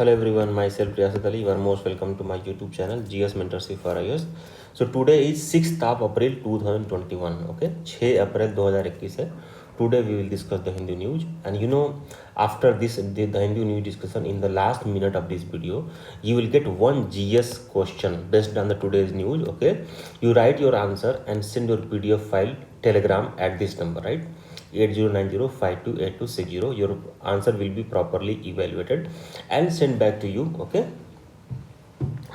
Hello everyone, myself Riyasat Ali. You are most welcome to my YouTube channel GS Mentorship for iOS. So today is 6th of April 2021. Okay, 6 अप्रैल 2021 है. Today we will discuss the Hindu news, and after the Hindu news discussion, in the last minute of this video you will get one GS question based on the today's news. Okay, you write your answer and send your PDF file Telegram at this number, right? 8090528260. Your answer will be properly evaluated and sent back to you, okay,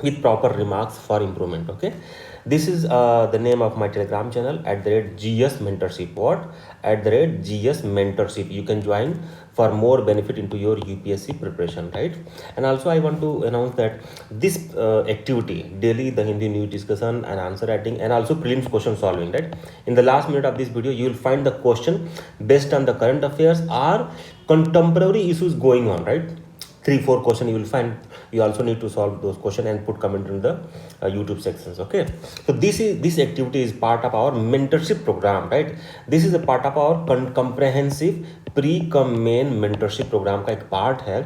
with proper remarks for improvement. Okay, this is the name of my Telegram channel, @GS Mentorship. What? @GS Mentorship. You can join for more benefit into your UPSC preparation, right? And also I want to announce that this activity, daily the Hindi news discussion and answer writing, and also prelims question solving, right? In the last minute of this video you will find the question based on the current affairs or contemporary issues going on, right? 3-4 question you will find. You also need to solve those questions and put comment in the YouTube sections. Okay, so this activity is part of our mentorship program, right? This is a part of our comprehensive pre main mentorship program का एक part है.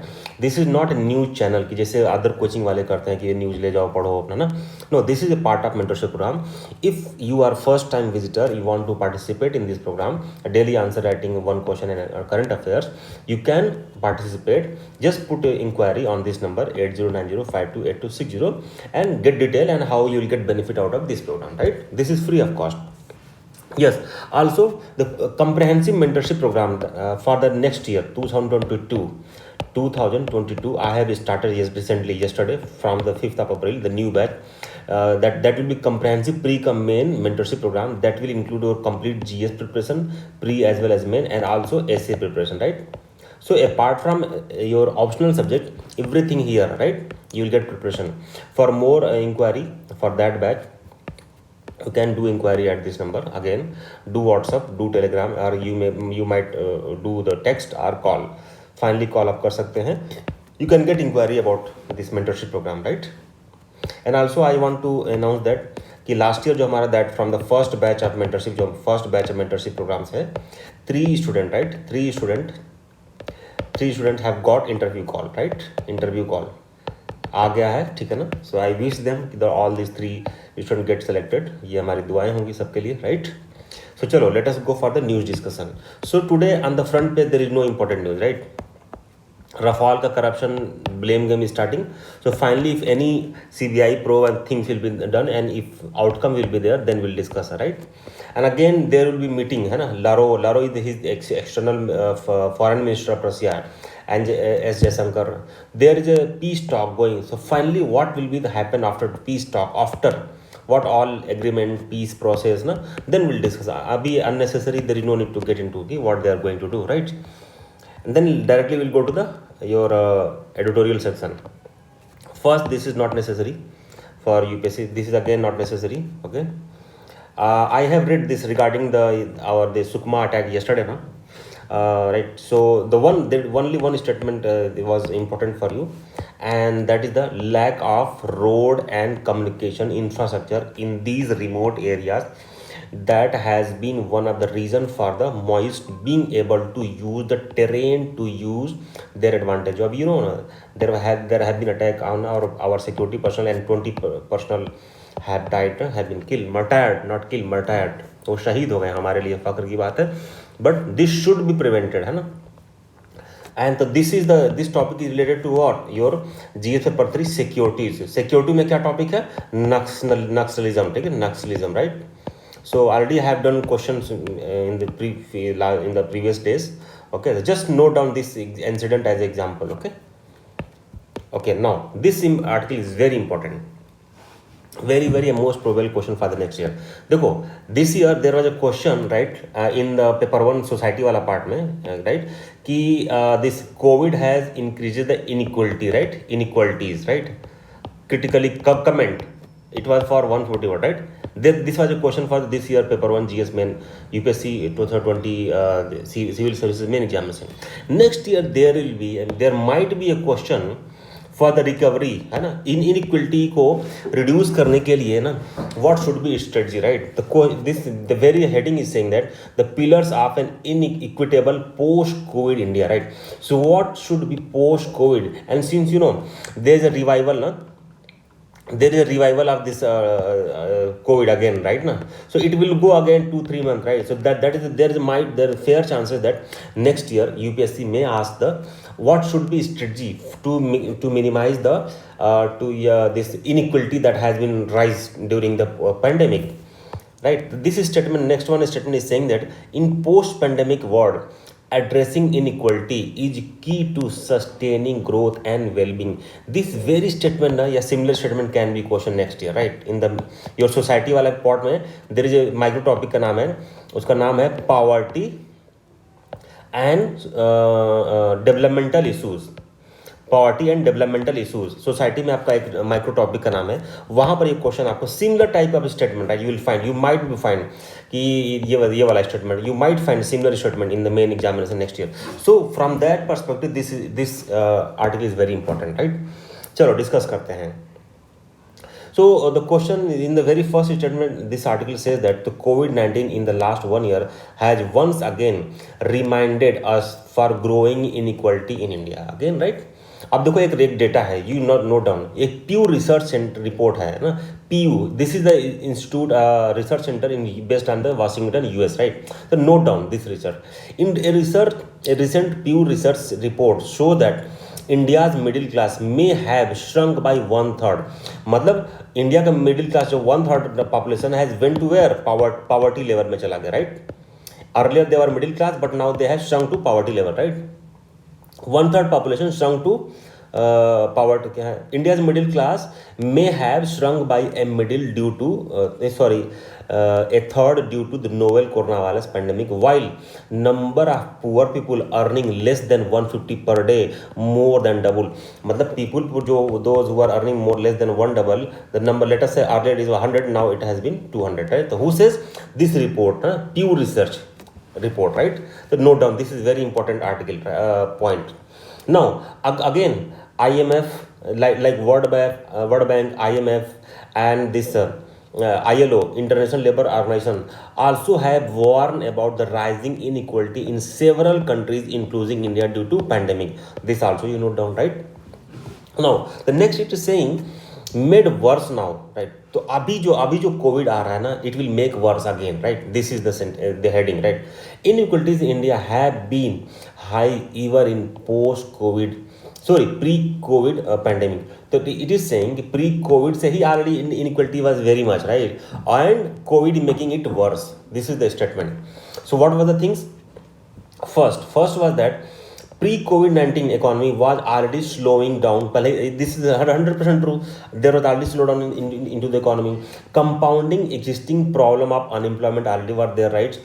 This is not a news channel की जैसे other coaching वाले करते हैं कि ये न्यूज ले जाओ पढ़ो अपना ना. No, this is a part of mentorship program. If you are first time visitor, you want to participate in this program, daily answer writing, one question and current affairs, you can participate. Just put an inquiry on this number 8090528260 and get detail and how you will get benefit out of this program, right? This is free of cost. Yes, also the comprehensive mentorship program for the next year 2022 I have started yesterday from the 5th of April, the new batch. That will be comprehensive pre-main mentorship program that will include your complete GS preparation, pre as well as main, and also essay preparation, right? So apart from your optional subject, everything here, right, you will get preparation. For more inquiry for that batch, you can do inquiry at this number. Again, do WhatsApp, do Telegram, or you might do the text or call. Finally call up कर सकते हैं. You can get inquiry about this mentorship program, right? And also I want to announce that कि last year जो हमारा that from the first batch of mentorship, जो first batch of mentorship programs है, 3 student, right? 3 student have got interview call, right? Interview call आ गया है, ठीक है ना? So I wish them all these 3 students get selected. ये हमारी दुआएं होंगी सबके लिए, right? So चलो, let us go for the news discussion. So today on the front page there is no important news, right? Rafale का corruption blame game is starting. So finally, if any CBI probe and things will be done, and if outcome will be there, then we'll discuss, right? And again there will be meeting, है ना? Laro is his external foreign minister of Russia, and S. Jaishankar. There is a peace talk going. So finally, what will be the happen after peace talk? After what all agreement, peace process, na? Then we'll discuss. Abhi unnecessary, there is no need to get into what they are going to do, right? And then directly we'll go to your editorial section. First, this is not necessary for UPSC. This is again not necessary. Okay, I have read this regarding the Sukma attack yesterday, no? Right. So only one statement was important for you, and that is the lack of road and communication infrastructure in these remote areas. That has been one of the reason for the Maoists being able to use the terrain to use their advantage. Of there have been attack on our security personnel, and 20 personnel have died, have been killed, martyred. तो शहीद हो गए. हमारे लिए फख्र की बात है, but this should be prevented, है ना? And so this topic is related to what? Your GS paper 3 security में क्या topic है? Naxalism, ठीक है? Naxalism, right? So already I have done questions in the previous days. Okay, so just note down this incident as example. Okay, now this article is very important, very most probable question for the next year. देखो, this year there was a question, right, in the paper 1 society वाला part में, right, कि this COVID has increased the inequalities, right? Critically comment. It was for 140 word, right? This was a question for this year paper 1 GS main UPSC 2020 civil services main examination. Next year there might be a question for the recovery, है ना, इन inequality को reduce करने के लिए ना, what should be strategy, right? This the very heading is saying that the pillars of an inequitable post covid India, right? So what should be post covid, and since you know there is a revival ना, there is a revival of this COVID again, right now. So it will go again 2-3 months, right? So that is there are fair chances that next year UPSC may ask the what should be strategy to minimize the this inequality that has been rise during the pandemic, right? This statement, next one statement is saying that in post pandemic world, addressing inequality is key to sustaining growth and well-being. This very statement या similar statement can be question next year, right? In the your society वाला part में there is a micro topic का नाम है, उसका नाम है poverty and developmental issues. Poverty and developmental issues society में आपका एक माइक्रो टॉपिक का नाम है, वहाँ पर एक क्वेश्चन आपको सिमिलर टाइप ऑफ स्टेटमेंट है, you will find, you might be find कि ये वाला statement, you might find similar statement in the main examination next year. So from that perspective this article is very important, right? चलो discuss करते हैं. So the question in the very first statement, this article says that the COVID-19 in the last 1 year has once again reminded us for growing inequality in India. Again, right? अब देखो एक data है, you note down, एक प्यू research report है ना, PU, this is the institute research centre in based on the Washington US, right? तो note down this research. In a recent PU research report show that India's middle class may have shrunk by 1/3. मतलब India का middle class जो 1/3 population has went to where, poverty level में चला गया, right? Earlier they were middle class but now they have shrunk to poverty level, right? 1/3 population shrunk to poverty. क्या है? India's middle class may have shrunk by a third due to the novel coronavirus pandemic, while number of poor people earning less than 150 per day more than double. मतलब people जो those who are earning more less than one double the number, let us say earlier it is 100, now it has been 200, right? So who says this report? Pew Research report, right? So note down, this is very important article point. Now again IMF, like World Bank, IMF and this ILO, International Labour Organization, also have warned about the rising inequality in several countries including India due to pandemic. This also you note down, right? Now the next it is saying made worse now, right? तो अभी जो Covid आ रहा है ना, it will make worse again, right? This is the heading, right? Inequalities in India have been high ever in pre COVID pandemic. तो it is saying कि pre COVID से ही already inequality was very much, right? And COVID making it worse. This is the statement. So what was the things? First was that pre-COVID-19 economy was already slowing down. This is 100% true. There was already slowdown into the economy. Compounding existing problem of unemployment already was there, right?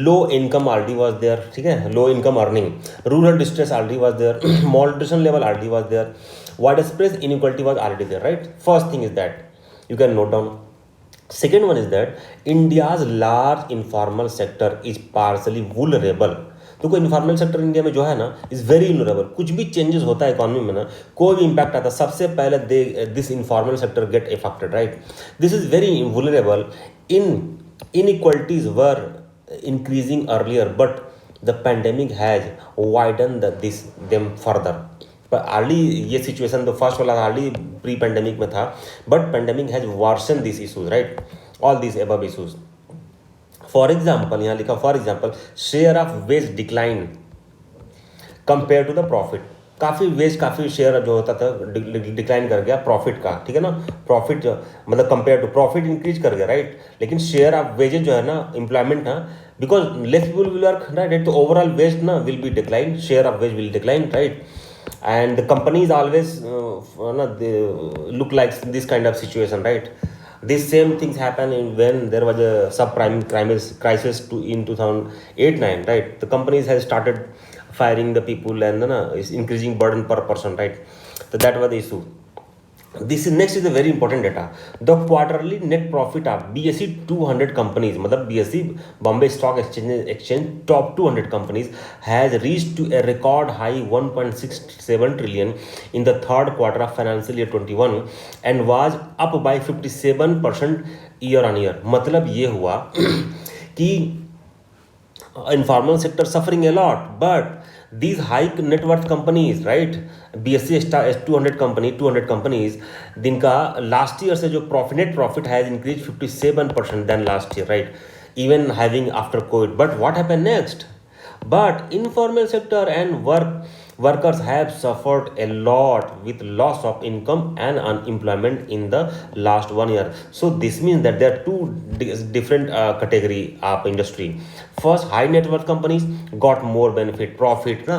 Low income already was there, ठीक है? Low income earning, rural distress already was there, malnutrition level already was there, widespread inequality was already there, right? First thing is that you can note down. Second one is that India's large informal sector is partially vulnerable. तो कोई informal sector India में जो है ना is very इनरेबल. कुछ भी changes होता है इकोनॉमी में ना, कोई भी इंपैक्ट आता है, सबसे पहले this informal sector get affected, right? This is very vulnerable. Inequalities were increasing earlier but the pandemic has widen them further. पर अर्ली ये सिचुएशन तो फर्स्ट वाला अर्ली प्री पैंडेमिक में था, but pandemic has worsen this issues, right? All this above issues. For example यहाँ लिखा, for example share of wage decline compare to the profit. काफ़ी share जो होता था डिक्लाइन कर गया प्रॉफिट का, ठीक है ना? प्रॉफिट मतलब कंपेयर टू प्रॉफिट इंक्रीज कर गया, राइट? लेकिन शेयर ऑफ वेजेज जो है ना, एम्प्लॉयमेंट ना, because less people will work, right? तो ओवरऑल वेज ना will be decline, share of veg will decline, right? And the companies always look like this kind of situation, right? These same things happen when there was a subprime crisis in 2008-9, right? The companies has started firing the people and is increasing burden per person, right? So that was the issue. This is next is a very important data. The quarterly net profit of BSE 200 companies, मतलब BSE Bombay stock exchange top 200 companies has reach to a record high 1.67 trillion in the third quarter of financial year 21 and was up by 57% year on year. मतलब ये हुआ कि informal sector suffering a lot, but these high net worth companies, right, BSE 200 company 200 companies, जिनका last year से जो profit net profit has increase 57% than last year, right, even having after covid. But what happen next? But informal sector and workers have suffered a lot with loss of income and unemployment in the last 1 year. So this means that there are two different category of industry. First, high net worth companies got more benefit, profit,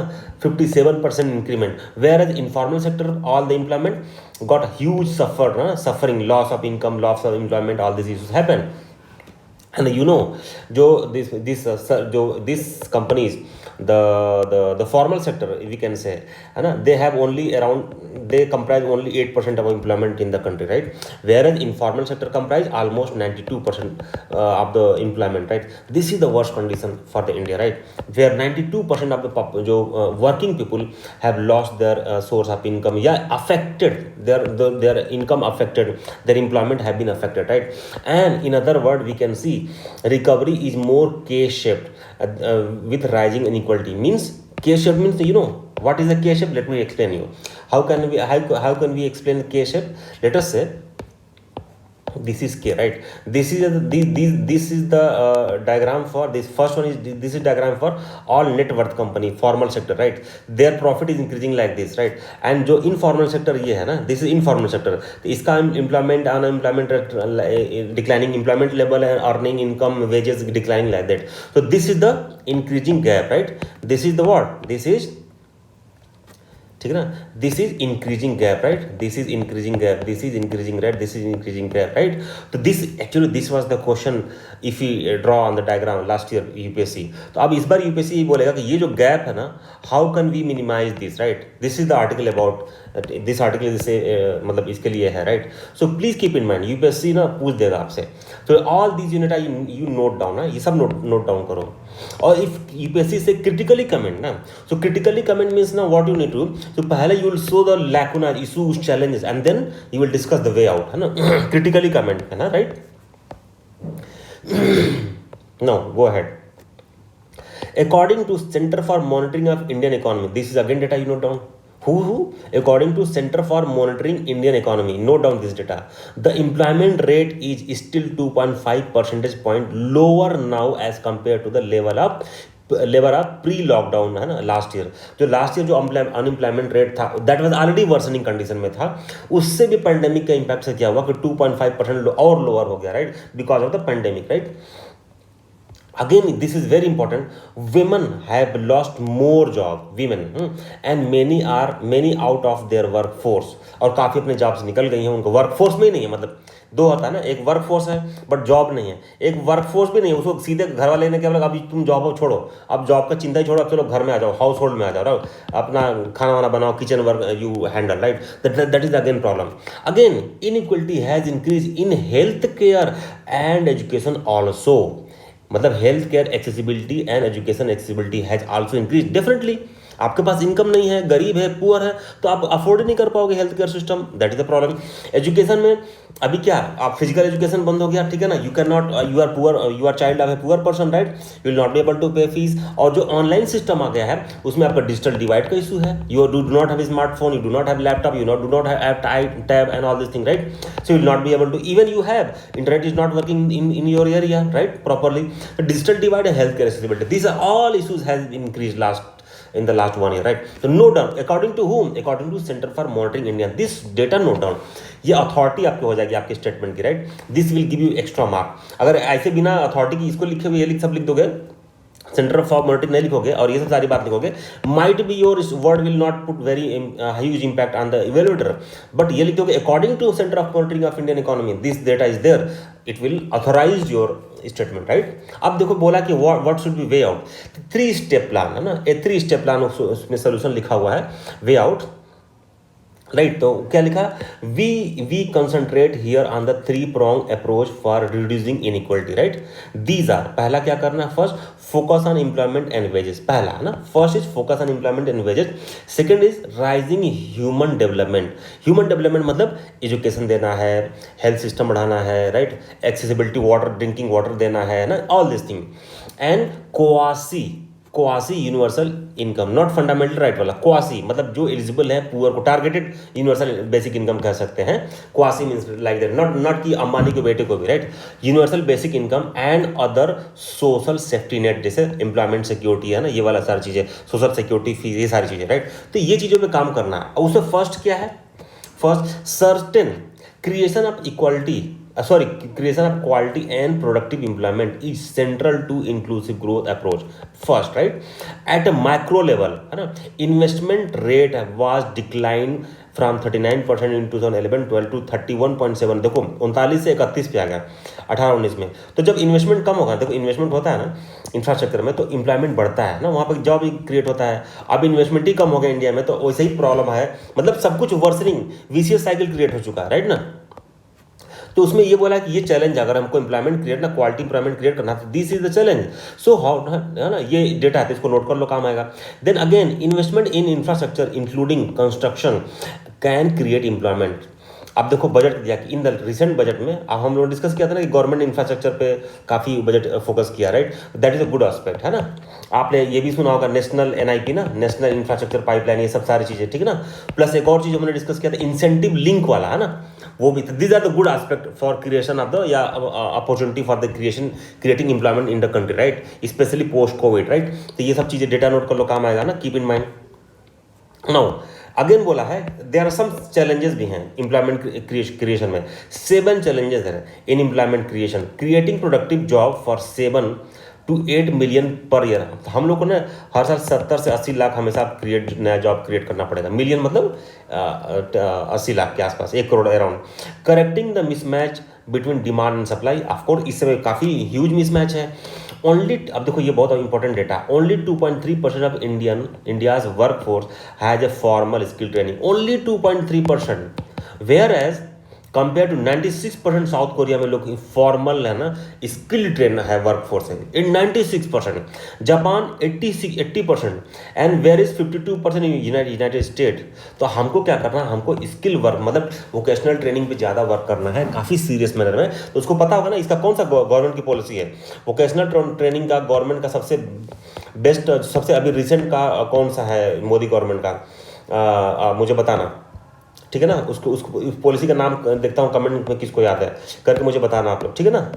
57% increment, whereas informal sector, all the employment got huge suffering, loss of income, loss of employment, all these issues happen. And you know, जो this companies, the formal sector, we can say, है ना, they have only around, they comprise only 8% of employment in the country, right, whereas informal sector comprise almost 92% of the employment, right. This is the worst condition for the India, right, where 92% of the जो working people have lost their source of income, yeah, affected their income, affected their employment, have been affected, right. And in other word, we can see recovery is more K-shaped with rising inequality. Means K-shaped means, you know what is a K-shape? Let me explain you. How can we explain K-shape? Let us say this is K, right. This is the diagram for this. First one is this is diagram for all net worth company, formal sector, right. Their profit is increasing like this, right. And जो informal sector ये है ना, this is informal sector, तो इसका employment, unemployment declining, employment level and earning income, wages declining like that. So this is the increasing gap, right. This is the what? This is, ठीक है ना, this is increasing gap, right, this is increasing gap, this is increasing rate, this is increasing gap, right. तो this actually this was the question if you draw on the diagram last year UPSC. तो अब इस बार UPSC ये बोलेगा कि ये जो gap है ना, how can we minimise this, right. This is the article about this article, जिससे मतलब इसके लिए है, right. So please keep in mind, UPSC ना पूछ देगा आपसे. तो all these unit you note down ना, ये सब नोट डाउन करो. और इफ यूपीएससी से क्रिटिकली कमेंट ना, सो क्रिटिकली कमेंट मीन्स ना व्हाट यू नीड टू, तो पहले you will show the lacuna issues challenges and then you will discuss the way out, है ना. क्रिटिकली कमेंट है ना, right. Now go ahead. According to Center for Monitoring of Indian Economy, this is again data you note down. Who? According to Center for Monitoring Indian Economy, note down this data. The employment rate is still 2.5 percentage point lower now as compared to the level of pre lockdown, है ना, last year. जो last year जो unemployment rate था, that was already worsening condition में था. उससे भी pandemic का इंपैक्ट से क्या हुआ कि 2.5% और लोअर हो गया, right, because of the pandemic, right. Again, this is very important. Women have lost more job, women, and many out of their workforce. और काफ़ी अपने जॉब से निकल गई हैं, उनको वर्कफोर्स में ही नहीं है. मतलब दो होता है ना, एक वर्कफोर्स है बट जॉब नहीं है, एक वर्कफोर्स भी नहीं है, उसको सीधे घर वाले ने क्या बोला, अभी तुम जॉब छोड़ो, अब जॉब का चिंता ही छोड़ो, अब चलो घर में आ जाओ, हाउस होल्ड में आ जाओ, अपना खाना वाना बनाओ, kitchen work you handle, right. That is again problem. Again inequality has increase in health care and education also. मतलब health care accessibility and education accessibility has also increase. Definitely आपके पास income नहीं है, गरीब है, पुअर है, तो आप अफोर्ड नहीं कर पाओगे health care system. That is the problem. Education में अभी क्या, आप फिजिकल एजुकेशन बंद हो गया, ठीक है ना, you can not, you are poor, you are child of a poor person, right, you will not be able to pay fees. और जो ऑनलाइन सिस्टम आ गया है उसमें आपका डिजिटल डिवाइड का इशू है. You do not have smartphone, you do not have laptop, you do not have tab and all this thing, right. So you will not be able to, even you have internet is not working in your area, right, properly. Digital divide and health care accessibility, these are all issues has increase in the last 1 year, right. So note down, according to whom? According to Center for Monitoring India. This data note down. ये authority आपकी हो जाएगी आपके statement की, right. This will give you extra mark. अगर ऐसे बिना authority की इसको लिखे हुए ये सब लिख दोगे, सेंटर फॉर मॉनिटरिंग नहीं लिखोगे और ये सब सारी बात लिखोगे, might be your word will not put very huge impact on the evaluator. But ये लिख दोगे according to centre of monitoring of Indian economy, this data is there, it will authorise your statement, right. अब देखो बोला कि what should be way out. 3 step plan है ना, a 3 step plan उसमें सोल्यूशन लिखा हुआ है. Way out, right. तो क्या लिखा, we concentrate here on the three prong approach for reducing inequality, right. These are, पहला क्या करना है, first focus on employment and wages, पहला है ना, first is focus on employment and wages. Second is rising human development, human development मतलब education देना है, हेल्थ सिस्टम बढ़ाना है, right, accessibility water, drinking water देना है ना, all this thing. And quasi, quasi universal income, not fundamental right वाला, quasi मतलब जो एलिजिबल है पुअर को, टारगेटेड यूनिवर्सल बेसिक इनकम कह सकते हैं। Quasi means like that, not not कि अंबानी के बेटे को भी, right. Universal basic income and other social safety net, जैसे एम्प्लॉयमेंट सिक्योरिटी है ना, ये वाला सारी चीजें, सोशल सिक्योरिटी फीस, ये सारी चीजें, राइट। तो ये चीजों पे काम करना है। उसमें फर्स्ट क्या है, first certain creation of equality, creation of quality and productive employment is central to inclusive growth approach first, right। at a macro level है ना, investment rate was declined from 39% in 2011-12 to 31.7, देखो 39 से 31 पे आ गया 18-19 में। तो जब इन्वेस्टमेंट कम होगा, देखो इन्वेस्टमेंट होता है ना इंफ्रास्ट्रक्चर में, तो इंप्लॉयमेंट बढ़ता है ना, वहाँ पर जॉब क्रिएट होता है। अब इन्वेस्टमेंट ही कम हो गया इंडिया में, तो वैसे ही प्रॉब्लम है, मतलब सब कुछ वर्सनिंग विशियस साइकिल क्रिएट हो चुका है, राइट ना। तो उसमें ये बोला कि ये चैलेंज, अगर हमको एम्प्लॉयमेंट क्रिएट ना, क्वालिटी एम्प्लॉयमेंट क्रिएट करना, तो this is the challenge. So how, है ना, ये डेटा है तो इसको नोट कर लो, काम आएगा। Then again investment in infrastructure including construction can create employment. अब देखो बजट दिया कि इन द रिसेंट बजट में, अब हम लोग डिस्कस किया था ना कि गवर्नमेंट इंफ्रास्ट्रक्चर पे काफ़ी बजट फोकस किया, right. That is a good aspect, है ना। आपने ये भी सुना होगा नेशनल एनआईपी ना, नेशनल इंफ्रास्ट्रक्चर पाइपलाइन, ये सब सारी चीज़ें, ठीक है ना। प्लस एक और चीज़ हमने डिस्कस किया था, इंसेंटिव लिंक वाला, है ना, वो भी। These are the good aspect for creation of the, या opportunity for the creating employment in the country, right, specially post covid, right. तो ये सब चीज़ें डेटा नोट कर लो, काम आएगा ना, keep in mind. Now again बोला है देयर आर सम चैलेंजेस भी हैं एम्प्लॉयमेंट क्रिएशन में। 7 चैलेंजेस हैं in employment creation, creating productive job for 7 to 8 million per year. तो हम लोग को ना हर साल 70 से 80 लाख हमेशा नया जॉब क्रिएट करना पड़ेगा। मिलियन मतलब 80 लाख के आसपास, 1 crore around. Correcting the mismatch between demand and supply, of course इस समय काफ़ी ह्यूज मिसमैच है। ओनली, अब देखो ये बहुत important data, only 2.3% of India's work force has a formal skill training, only 2.3%, where as compare to 96% South Korea में लोग फॉर्मल, है ना, स्किल ट्रेन है वर्क फोर्स है in 96%, Japan 80% and where is 52% in United State. तो हमको क्या करना है, हमको स्किल वर्क मतलब वोकेशनल ट्रेनिंग पे ज़्यादा वर्क करना है, काफ़ी सीरियस मैनर में। तो उसको पता होगा ना इसका कौन सा गवर्नमेंट की पॉलिसी है, वोकेशनल ट्रेनिंग का गवर्नमेंट का सबसे बेस्ट, सबसे अभी रिसेंट का कौन सा है मोदी गवर्नमेंट का, मुझे बताना, ठीक है ना। उसको उसको उस पॉलिसी का नाम देखता हूँ कमेंट में किसको याद है, करके मुझे बताना आप लोग, ठीक है ना।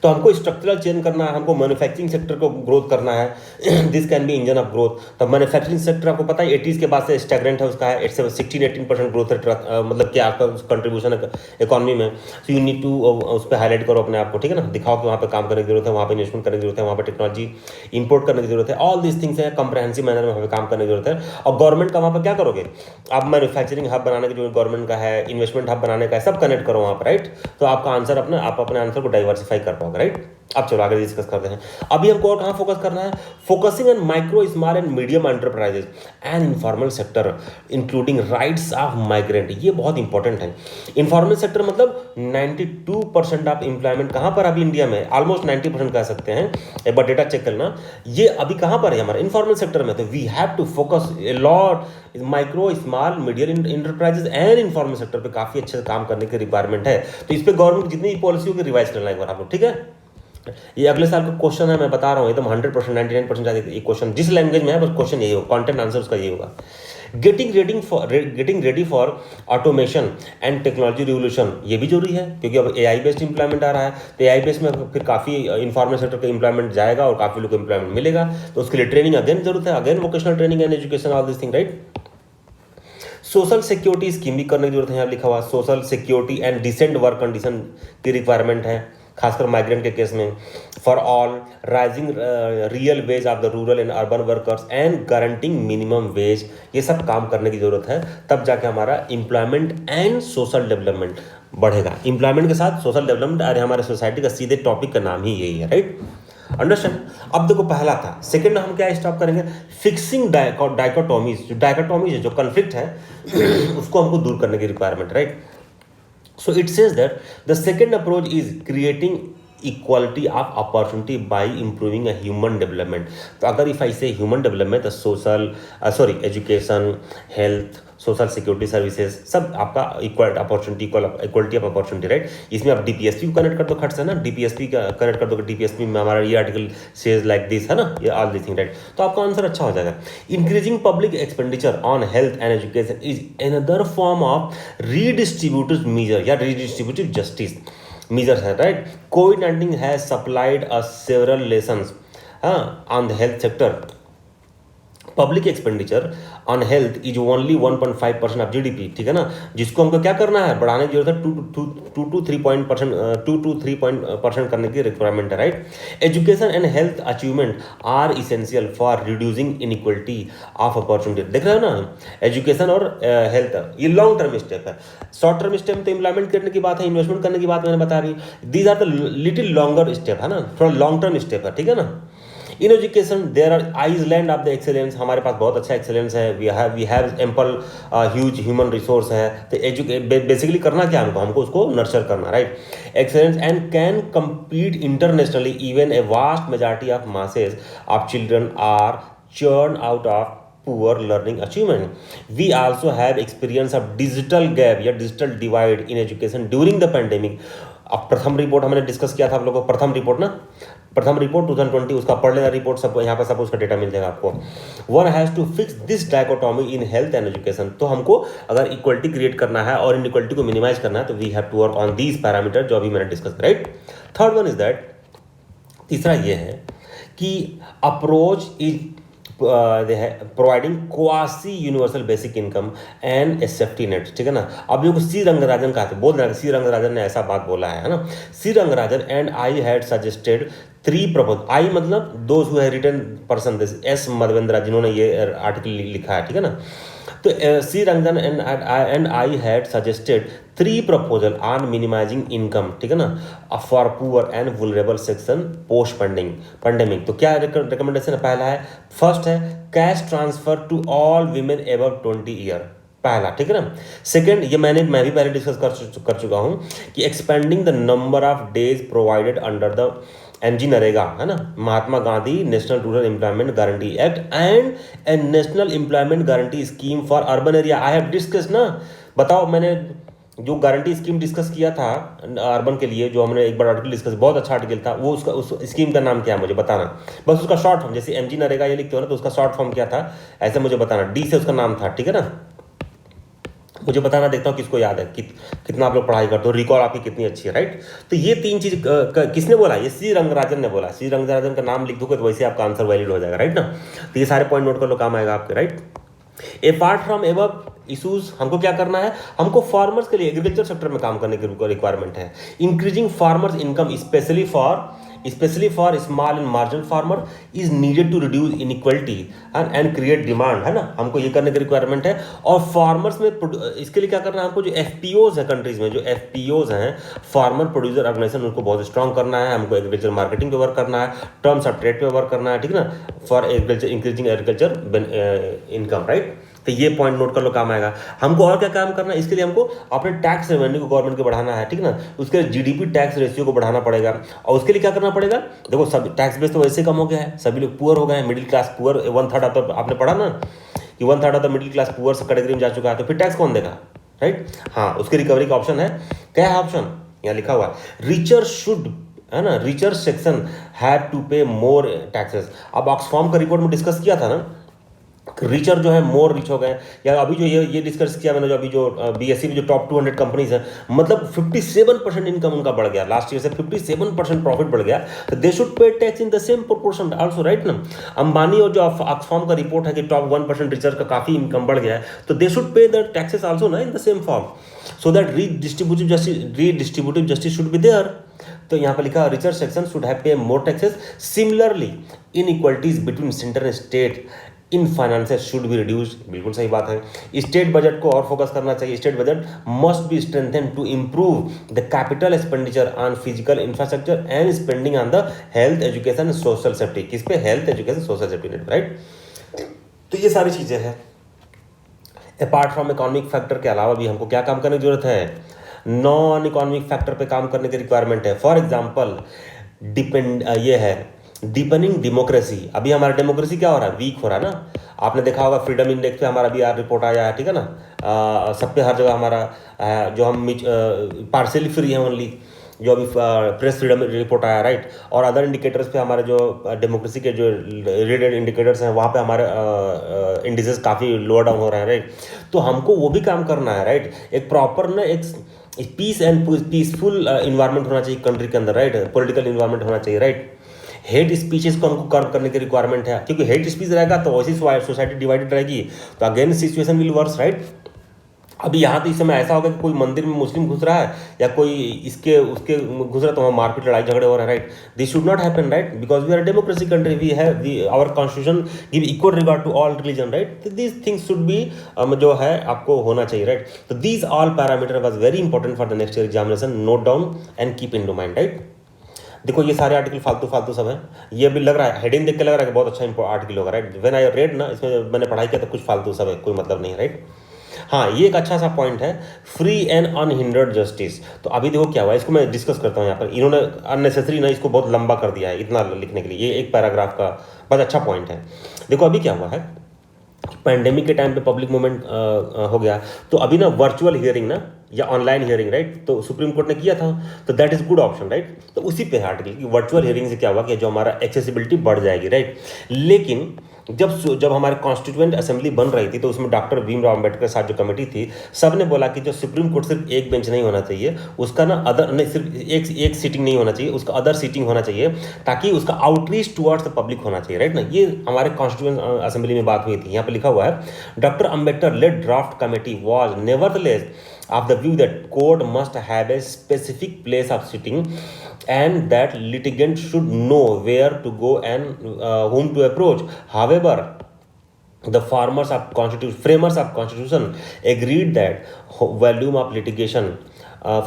तो हमको स्ट्रक्चरल चेंज करना है, हमको मैन्युफैक्चरिंग सेक्टर को ग्रोथ करना है, this can be engine of growth. तो मैन्युफैक्चरिंग सेक्टर आपको पता है 80s के बाद से स्टैग्नेंट है, उसका है 16-18% ग्रोथ रेट, मतलब क्या आपका कंट्रीब्यूशन है इकॉनमी में। सो यू नीड टू उस पर हाईलाइट करो अपने आप को, ठीक है ना, दिखाओ कि वहाँ पे काम करने की जरूरत है, वहाँ पे इन्वेस्टमेंट करने की जरूरत है, वहाँ पे टेक्नोलॉजी इंपोर्ट करने की जरूरत है, ऑल दिस थिंग्स है, कंप्रहेंसिव मैनर में वहाँ पे काम करने की जरूरत है। और गवर्नमेंट का वहाँ पर क्या करोगे आप, मैन्युफैक्चरिंग हब बनाने की जो गवर्नमेंट का है, इन्वेस्टमेंट हब बनाने का है, सब कनेक्ट करो वहाँ पर, राइट। तो आपका आंसर अपना, आप अपने आंसर को डाइवर्सिफाई कर पाओगे, राइट। अब चलो आगे डिस्कस करते हैं। अभी हमको और कहाँ फोकस करना है, focusing on micro small and medium enterprises and informal sector including rights of migrant, ये बहुत इंपॉर्टेंट है। इनफॉर्मल सेक्टर मतलब 92% ऑफ एम्प्लॉयमेंट कहाँ पर अभी इंडिया में, ऑलमोस्ट 90% कह सकते हैं, एक बार डेटा चेक करना, ये अभी कहाँ पर है हमारा इनफॉर्मल सेक्टर में। तो we have to focus a lot micro small medium enterprises and informal sector पे काफी अच्छे से काम करने की रिक्वायरमेंट है। तो इस पे गवर्नमेंट जितनी पॉलिसी होगी रिवाइज करना एक बार आप लोग, ठीक है। ये अगले साल का क्वेश्चन है, मैं बता रहा हूँ एकदम 100% 99% ये क्वेश्चन जिस लैंग्वेज में है बस क्वेश्चन यही होगा, कंटेंट आंसर उसका यही होगा। Getting ready for automation and technology revolution, ये भी जरूरी है क्योंकि अब एआई बेस्ड इंप्लॉयमेंट आ रहा है। तो एआई बेस्ड में फिर काफ़ी इन्फॉर्मल सेक्टर का इंप्लॉयमेंट जाएगा और काफ़ी लोग को इंप्लॉयमेंट मिलेगा। तो उसके लिए ट्रेनिंग अगेन जरूरत है, again vocational training and education, all this thing, right. Social security scheme भी करने की जरूरत है, यहाँ लिखा हुआ social security and decent work condition की रिक्वायरमेंट है, खासकर माइग्रेंट के केस में। For all rising real wage of the rural and urban workers and guaranteeing minimum wage, ये सब काम करने की जरूरत है, तब जाके हमारा एम्प्लॉयमेंट एंड सोशल डेवलपमेंट बढ़ेगा। एम्प्लॉयमेंट के साथ सोशल डेवलपमेंट, अरे हमारे सोसाइटी का सीधे टॉपिक का नाम ही यही है, राइट। अंडरस्टैंड। अब देखो पहला था, सेकंड हम क्या स्टॉप करेंगे, फिक्सिंग डाइकोटोमीज, जो डाइकोटोमीज है, जो कन्फ्लिक्ट है उसको हमको दूर करने की requirement, right. So it says that the second approach is creating equality of opportunity by improving a human development. तो अगर if I say human development, the social education, health, social security services, सब आपका equal opportunity, equality of opportunity, right. इसमें आप DPSP को connect कर दो, खट से ना, डीपीएसपी का कनेक्ट कर दो, डीपीएसपी में हमारा ये आर्टिकल सेज लाइक दिस है ना, ये ऑल दिस थिंग, राइट। तो आपका आंसर अच्छा हो जाएगा। Increasing public expenditure on health and education is another form of redistributive measure या रीडिस्ट्रीब्यूटिव जस्टिस measures है, राइट। कोविड-19 has supplied a several lessons on the health sector. Public expenditure on health is only 1.5% of GDP, ठीक है ना, जिसको हमको क्या करना है, बढ़ाने की जरूरत है, 2 to 3% करने की रिक्वायरमेंट है, right. Education and health achievement are essential for reducing inequality of opportunity. देख रहे हो ना, एजुकेशन और हेल्थ ये लॉन्ग टर्म स्टेप है। शॉर्ट टर्म स्टेप तो इम्प्लीमेंट करने की बात है, इन्वेस्टमेंट करने की बात मैंने बता रही। These are the little longer step है ना, थोड़ा लॉन्ग टर्म स्टेप है, ठीक है ना। In education there are island of the excellence, हमारे पास बहुत अच्छा एक्सेलेंस है, we have ample huge human resource है। तो बेसिकली करना क्या हमको उसको नर्चर करना, right. Excellence and can compete internationally, even a vast majority of masses of children are churn out of poor learning achievement. We also have experience of digital gap या digital divide in education during the pandemic. अब प्रथम report हमने discuss किया था आप लोगों को, प्रथम रिपोर्ट ना, प्रथम रिपोर्ट 2020, उसका पढ़ लेना रिपोर्ट, सब यहाँ पर सब उसका डेटा मिल जाएगा आपको। One has to fix this dichotomy in health and education. तो हमको अगर इक्वलिटी क्रिएट करना है और इनइक्वलिटी को मिनिमाइज करना है तो we have to work on these parameter जो अभी मैंने discuss, right. Third one is that, तीसरा ये है कि approach is providing quasi universal basic income and a safety net, ठीक है ना। अब जो सी रंगराजन का बोल रहा है, सी रंगराजन ने ऐसा बात बोला है ना, C Rangarajan and I had suggested 3 propose, I मतलब those who have written person, this S Madhavendra जिन्होंने ये आर्टिकल लिखा है, ठीक है ना। तो C Ranjan and I had suggested 3 proposal on minimizing income, ठीक है ना, for poor and vulnerable section post pandemic. तो क्या रिकमेंडेशन है, पहला है, फर्स्ट है cash transfer to all women above 20 year, पहला, ठीक है ना। सेकंड, ये मैं भी पहले डिस्कस कर चुका हूं कि expending the number of days provided under the MG NREGA, है ना, Mahatma Gandhi national rural employment guarantee act and a national employment guarantee scheme for urban area. I have discuss ना, बताओ मैंने जो गारंटी स्कीम डिस्कस किया था अर्बन के लिए, जो हमने एक बार आर्टिकल डिस्कस, बहुत अच्छा आर्टिकल था वो, उसका उस स्कीम का नाम क्या है मुझे बताना, बस उसका शॉर्ट फॉर्म, जैसे एमजी नरेगा ये लिखते हो ना तो उसका शॉर्ट फॉर्म क्या था ऐसे मुझे बताना, डी से उसका नाम था, ठीक है ना, मुझे बताना, देखता हूँ किसको याद है, कितना आप लोग पढ़ाई करते हो, रिकॉल आपकी कितनी अच्छी है, राइट। तो ये 3 चीज किसने बोला, ये सी रंगराजन ने बोला। सी रंगराजन का नाम लिख दोगे तो वैसे आपका आंसर वैलिड हो जाएगा, राइट ना। तो ये सारे पॉइंट नोट कर लो, काम आएगा आपके, right. Apart from above issues हमको क्या करना है, हमको फार्मर्स के लिए एग्रीकल्चर सेक्टर में काम करने की रिक्वायरमेंट है। Increasing farmers income specially for small and marginal farmer is needed to reduce inequality and create demand, है ना, हमको ये करने की रिक्वायरमेंट है। और फार्मर्स में इसके लिए क्या करना है, हमको जो एफपीओज है कंट्रीज में, जो एफपीओज हैं, फार्मर प्रोड्यूसर ऑर्गेनाइजेशन, उनको बहुत स्ट्रॉन्ग करना है, हमको एग्रीकल्चर मार्केटिंग पे वर्क करना है, टर्म्स ऑफ ट्रेड पे वर्क करना है, ठीक है ना, for agriculture increasing agriculture income, right. तो ये पॉइंट नोट कर लो, काम आएगा। हमको और क्या काम करना है, इसके लिए हमको अपने टैक्स रेवेन्यू को गवर्नमेंट को बढ़ाना है, ठीक है ना, उसके लिए जीडीपी टैक्स रेशियो को बढ़ाना पड़ेगा। और उसके लिए क्या करना पड़ेगा, देखो सब टैक्स बेस तो वैसे कम हो गया है, सभी लोग पुअर हो गए हैं, मिडिल क्लास पुअर 1/3 तो आपने पढ़ा ना कि 1/3 of the middle class poor category में जा चुका है, तो फिर टैक्स कौन देगा, राइट। हाँ, उसकी रिकवरी का ऑप्शन है, क्या है ऑप्शन, यहाँ लिखा हुआ है, रिचर शुड, है ना, रिचर सेक्शन हैव टू पे मोर टैक्सेस। अब ऑक्सफॉर्म का रिपोर्ट में डिस्कस किया था ना, रिचर जो है मोर रिच हो गए, या अभी जो ये डिस्कस किया मैंने, जो अभी जो बीएससी में जो टॉप 200 कंपनीज हैं, मतलब 57% इनकम उनका बढ़ गया, लास्ट ईयर से 57% प्रॉफिट बढ़ गया। तो दे शुड पे tax in the same proportion also, right ना। अंबानी और जो ऑक्सफॉर्म का रिपोर्ट है कि टॉप 1% रिचर का काफी इनकम बढ़ गया है, तो they should pay the taxes also ना in the same form, so that redistributive justice should be there. तो यहाँ पर लिखा richer section should have pay more taxes. Similarly inequalities between centre and state in finances should be reduce, बिल्कुल सही बात है। State budget को और फोकस करना चाहिए, state budget must be strengthen to improve the capital expenditure on physical infrastructure and spending on the health education social safety. किस पे? Health education social safety net, right. तो ये सारी चीजें हैं। अपार्ट फ्रॉम इकोनॉमिक फैक्टर के अलावा भी हमको क्या काम करने की जरूरत है? नॉन इकोनॉमिक फैक्टर पे काम करने की रिक्वायरमेंट है। फॉर एग्जांपल ये है डीपनिंग डेमोक्रेसी। अभी हमारा डेमोक्रेसी क्या हो रहा है? वीक हो रहा है ना। आपने देखा होगा फ्रीडम इंडेक्स पे हमारा भी यार रिपोर्ट आया है, ठीक है ना। सब पे हर जगह हमारा जो हम पार्शियली फ्री है ओनली, जो अभी प्रेस फ्रीडम रिपोर्ट आया, राइट। और अदर इंडिकेटर्स पे हमारे जो डेमोक्रेसी के जो रेटेड इंडिकेटर्स हैं वहाँ पे हमारे इंडिसेस काफ़ी लोअर डाउन हो रहे हैं, राइट। तो हमको वो भी काम करना है, राइट। एक प्रॉपर ना एक पीस एंड पीसफुल इन्वायरमेंट होना चाहिए कंट्री के अंदर, राइट। पॉलिटिकल इन्वायरमेंट होना चाहिए, राइट। हेट स्पीचेस को हमको कर्व करने की रिक्वायरमेंट है, क्योंकि हेट स्पीच रहेगा तो वैसी सोसाइटी डिवाइडेड रहेगी, तो again situation will worse, right. अभी यहाँ तो इस समय ऐसा होगा कि कोई मंदिर में मुस्लिम घुस रहा है या कोई इसके उसके घुस रहा है तो वहाँ मारपीट लड़ाई झगड़े हो रहे हैं, right. This should not happen, right, because we are democracy country, we have our constitution give equal regard to all religion, right. तो दिस थिंग्स शुड बी जो है आपको होना चाहिए, राइट। तो these all parameter was very important for the next year examination, note down and keep in to mind, right. देखो ये सारे आर्टिकल फालतू सब हैं। ये भी लग रहा है, हेडिंग देख के लग रहा है कि बहुत अच्छा आर्टिकल होगा, राइट। व्हेन आई रेड ना, इसमें मैंने पढ़ाई किया तो कुछ फालतू सब है, कोई मतलब नहीं है, राइट। हाँ, ये एक अच्छा सा पॉइंट है, फ्री एंड अनहिंडर्ड जस्टिस। तो अभी देखो क्या हुआ, इसको मैं डिस्कस करता हूँ यहाँ पर। इन्होंने अननेसेसरी ना इसको बहुत लंबा कर दिया है इतना लिखने के लिए, ये एक पैराग्राफ का बहुत अच्छा पॉइंट है। देखो अभी क्या हुआ है, पैंडेमिक के टाइम पे पब्लिक मूवमेंट हो गया, तो अभी ना वर्चुअल हियरिंग ना या ऑनलाइन हियरिंग, राइट, तो सुप्रीम कोर्ट ने किया था, तो that is good option, right. तो उसी पे आर्टिकल की वर्चुअल हियरिंग से क्या हुआ कि जो हमारा एक्सेसिबिलिटी बढ़ जाएगी, राइट। लेकिन जब हमारे कॉन्स्टिट्यूएंट असेंबली बन रही थी तो उसमें डॉक्टर भीमराव अम्बेडकर के साथ जो कमेटी थी, सब ने बोला कि जो सुप्रीम कोर्ट सिर्फ एक बेंच नहीं होना चाहिए, उसका ना अदर नहीं, सिर्फ एक सीटिंग नहीं होना चाहिए, उसका अदर सीटिंग होना चाहिए, ताकि उसका आउटरीच टुवर्ड्स द पब्लिक होना चाहिए, राइट ना। ये हमारे कॉन्स्टिट्यूएंट असेंबली में बात हुई थी। यहाँ पे लिखा हुआ है, doctor Ambedkar led draft committee was nevertheless of the view that court must have a specific place of sitting and that litigant should know where to go and whom to approach. However, the framers of constitution agreed that volume of litigation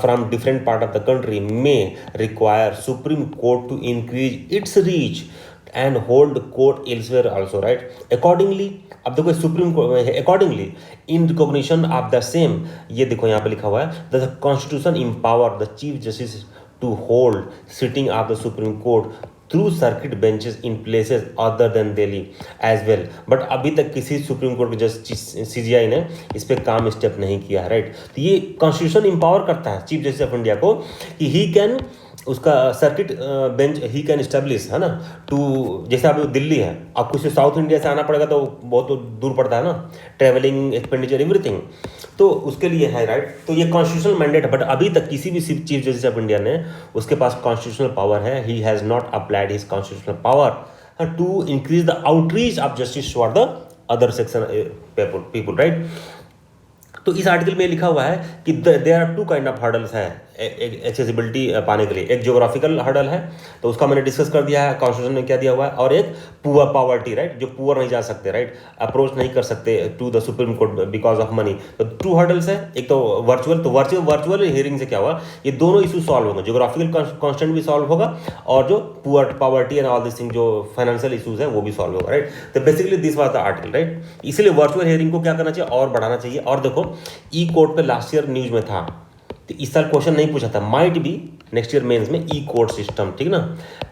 from different part of the country may require Supreme Court to increase its reach and hold court elsewhere also, right. Accordingly, अब देखो supreme court accordingly in recognition of the same, ये देखो यहाँ पे लिखा हुआ है, the constitution empower the chief justice to hold sitting of the supreme court through circuit benches in places other than Delhi as well. But अभी तक किसी सुप्रीम कोर्ट के जस्टिस सीजीआई ने इस पर काम स्टेप नहीं किया है, राइट। तो ये कॉन्स्टिट्यूशन इंपावर करता है चीफ जस्टिस ऑफ इंडिया को कि ही कैन उसका circuit bench he can establish, है ना, टू, जैसे अभी दिल्ली है, अब कुछ साउथ इंडिया से आना पड़ेगा तो बहुत तो दूर पड़ता है ना, ट्रेवलिंग एक्सपेंडिचर एवरीथिंग, तो उसके लिए है, राइट। तो ये कॉन्स्टिट्यूशनल मैंडेट है, बट अभी तक किसी भी चीफ जस्टिस ऑफ इंडिया ने उसके पास कॉन्स्टिट्यूशनल पावर है, he has not applied his constitutional power to increase the outreach of justice for the other section people, right. तो इस आर्टिकल में लिखा हुआ है कि there are two kind of hurdles है एक्सेसिबिलिटी पाने के लिए। एक ज्योग्राफिकल हर्डल है, तो उसका मैंने डिस्कस कर दिया है, कॉन्स्टिट्यूशन में क्या दिया हुआ है, और एक पुअर पॉवर्टी, राइट, जो पुअर नहीं जा सकते, राइट, अप्रोच नहीं कर सकते to the supreme court because of money. तो टू हर्डल्स है, एक तो वर्चुअल हियरिंग से क्या हुआ, ये दोनों इशू सॉल्व होंगे, ज्योग्राफिकल कॉन्स्टेंट भी सॉल्व होगा और जो poor poverty and all this thing जो फाइनेंशियल इशूज है वो भी सॉल्व होगा, राइट। तो basically this was the article, right. इसलिए वर्चुअल हियरिंग को क्या करना चाहिए और बढ़ाना चाहिए। और देखो ई कोर्ट पे लास्ट ईयर न्यूज में था, तो इस साल क्वेश्चन नहीं पूछा था, might be next year mains में ई कोर्ट सिस्टम, ठीक ना।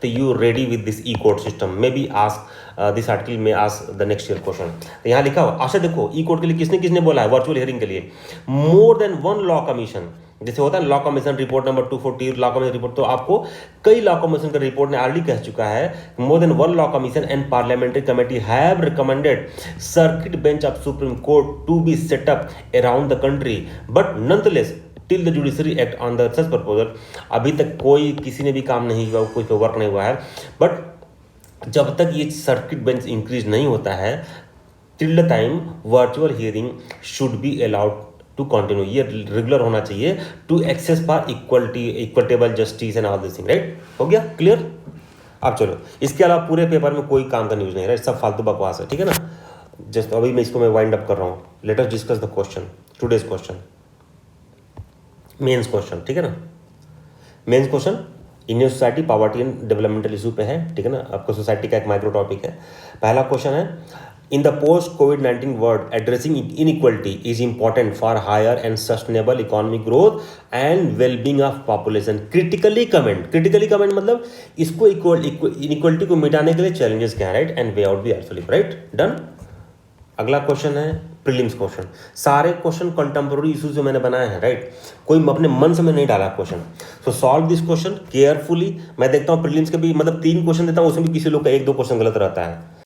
तो you ready with this e court system, may be ask this article में ask the next year question. तो यहाँ लिखा हुआ, अच्छा देखो ई कोर्ट के लिए किसने किसने बोला है वर्चुअल हियरिंग के लिए, more than one law commission, जैसे होता है law commission report number 240 law commission report, तो आपको कई लॉ कमीशन का रिपोर्ट ने ऑलरेडी कह चुका है, more than one law commission and parliamentary committee have recommended circuit bench of supreme court to be set up around the country, but nonetheless till the judiciary act on the such proposal. अभी तक कोई किसी ने भी काम नहीं हुआ, कोई पे वर्क नहीं हुआ है, बट जब तक ये सर्किट बेंच इंक्रीज नहीं होता है, till the time virtual hearing should be allowed to continue, ये रेगुलर होना चाहिए to access for equitable justice and all this thing, right. हो गया क्लियर। अब चलो, इसके अलावा पूरे पेपर में कोई काम का न्यूज नहीं है, राइट, सब फालतू बकवास है, ठीक है ना। जस्ट अभी मैं इसको वाइंड अप कर रहा हूँ. Let us discuss the question, today's question, mains question. ठीक है ना. Mains question Indian society poverty and developmental issue पे है. ठीक है ना. आपको सोसाइटी का एक माइक्रो टॉपिक है. पहला क्वेश्चन है, इन द पोस्ट कोविड-19 world addressing inequality is important for higher and sustainable economic growth and wellbeing of population. Critically comment मतलब इसको इनइक्वलिटी को मिटाने के लिए चैलेंजेस क्या है, right, and way out the also, right, done. अगला क्वेश्चन है प्रीलिम्स क्वेश्चन. सारे क्वेश्चन कंटेम्पोररी इशू जो मैंने बनाए हैं, राइट, कोई अपने मन से मैं नहीं डाला question. So solve this question carefully. मैं देखता हूँ प्रीलिम्स के भी मतलब 3 क्वेश्चन देता हूँ, उसमें भी किसी लोग का 1-2 क्वेश्चन गलत रहता है.